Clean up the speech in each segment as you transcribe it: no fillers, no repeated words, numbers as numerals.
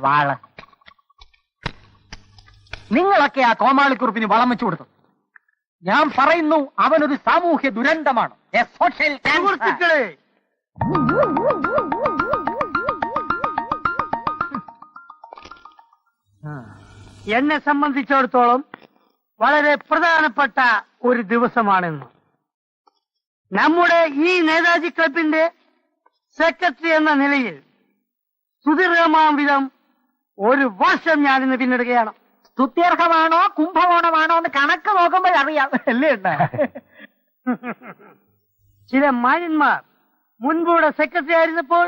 വാള്. നിങ്ങളൊക്കെ ആ കോമാളിക്കുറിപ്പിന് വളം വെച്ചു കൊടുത്തു. ഞാൻ പറയുന്നു, അവനൊരു സാമൂഹ്യ ദുരന്തമാണ്. എന്നെ സംബന്ധിച്ചിടത്തോളം വളരെ പ്രധാനപ്പെട്ട ഒരു ദിവസമാണെന്ന്. നമ്മുടെ ഈ നേതാജി ക്ലബിന്റെ സെക്രട്ടറി എന്ന നിലയിൽ സുദീർഘമാം വിധം ഒരു വർഷം ഞാനിന്ന് പിന്നിടുകയാണ്. സ്തുത്യർഹമാണോ കുംഭകോണമാണോ എന്ന് കണക്ക് നോക്കുമ്പോഴറിയാം അല്ലേ? ചില മാന്യന്മാർ മുൻപൂടെ സെക്രട്ടറി ആയിരുന്നപ്പോൾ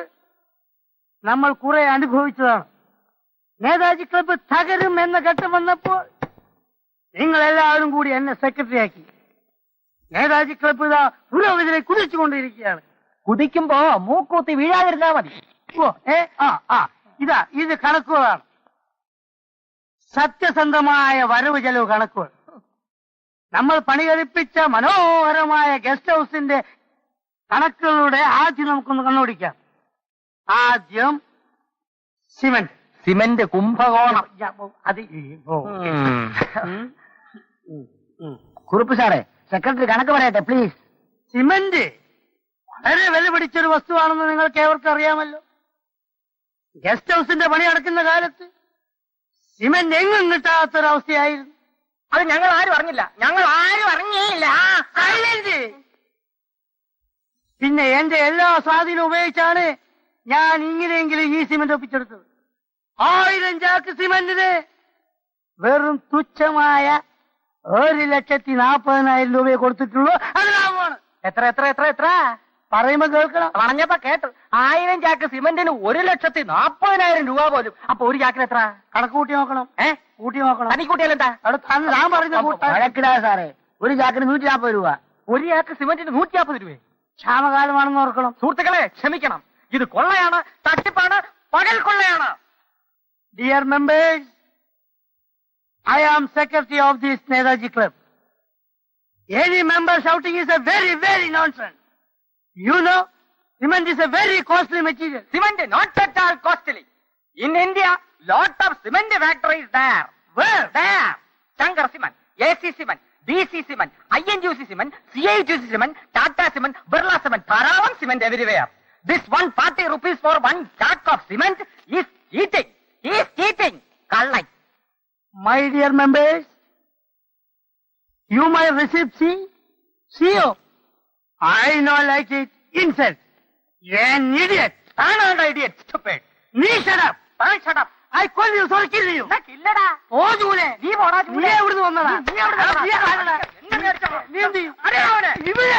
നമ്മൾ കുറെ അനുഭവിച്ചതാണ്. നേതാജി ക്ലബ്ബ് തകരും എന്ന ഘട്ടം വന്നപ്പോൾ നിങ്ങൾ എല്ലാവരും കൂടി എന്നെ സെക്രട്ടറി ആക്കി. നേതാജി ക്ലബ്ബ് ഇതാ പുരോഗതിയിലെ കുതിച്ചുകൊണ്ടിരിക്കുകയാണ്. കുതിക്കുമ്പോ മൂക്കൂത്തി വീഴാതിരുന്നാ മതി. ഇത് കണക്കുകളാണ്, സത്യസന്ധമായ വരവ് ചെലവ് കണക്കുകൾ. നമ്മൾ പണികഴിപ്പിച്ച മനോഹരമായ ഗസ്റ്റ് ഹൗസിന്റെ കണക്കുകളുടെ ആദ്യം നമുക്കൊന്ന് കണ്ണോടിക്കാം. ആദ്യം സിമന്റ് കുംഭകോണം. അത് കുറുപ്പ് സാറേ, സെക്രട്ടറി കണക്ക് പറയട്ടെ പ്ലീസ്. സിമന്റ് വളരെ വില പിടിച്ചൊരു വസ്തുവാണെന്ന് നിങ്ങൾക്ക് ഏവർക്കും അറിയാമല്ലോ. ഗസ്റ്റ് ഹൗസിന്റെ പണി നടക്കുന്ന കാലത്ത് സിമന്റ് എങ്ങും കിട്ടാത്തൊരവസ്ഥയായിരുന്നു. അത് ഞങ്ങൾ ആരും അറിഞ്ഞില്ല. പിന്നെ എന്റെ എല്ലാ സ്വാധീനവും ഉപയോഗിച്ചാണ് ഞാൻ ഇങ്ങനെയെങ്കിലും ഈ സിമന്റ് ഒപ്പിച്ചെടുത്തത്. 1000 ചാക്ക് സിമന്റിന് വെറും തുച്ഛമായ 1,40,000 രൂപയെ കൊടുത്തിട്ടുള്ളൂ. അത് ലാഭമാണ്. എത്ര പറയുമ്പോ കേൾക്കണം. പറഞ്ഞപ്പോ കേട്ടു. 1000 ചാക്ക് സിമന്റിന് 1,40,000 രൂപ പോലും. അപ്പൊ ഒരു ചാക്കിന് എത്ര? കണക്ക് കൂട്ടി നോക്കണം. കൂട്ടി നോക്കണം. തനി കൂട്ടിയാലെന്താ? ഞാൻ പറഞ്ഞ സാറേ, ഒരു ചാക്കിന് 140 രൂപ. ഒരു ചാക്ക് സിമന്റിന് 140 രൂപ. ക്ഷാമകാലമാണെന്ന് ഓർക്കണം. സുഹൃത്തുക്കളെ ക്ഷമിക്കണം, ഇത് കൊള്ളയാണ്, തട്ടിപ്പാണ്, പകൽ കൊള്ളയാണ്. Dear members, I am secretary of this Netaji Club. Any member shouting is a very, very nonsense. You know, cement is a very costly material. Cement not at all costly. In India, lot of cement factories there. Where? There. Shankar Cement, AC Cement, DC Cement, INGC Cement, CIGC Cement, Tata Cement, Birla Cement, Paravan Cement everywhere. This 140 rupees for one sack of cement is cheating. He is cheating. Kallai. My dear members, you might receive CO. I know like it. Insult. You're an idiot. I'm not an idiot. Stupid. Me shut up. Shut up. I call you, so kill you. ഇല്ലടാ. ഓ ജൂലെ. നീ പോടാ ജൂലെ. നീ എവിടുന്ന് വന്നതാ? നീ എവിടുന്ന് വന്നതാ? നീ എന്ത് ചെയ്യും? ഇവിടെ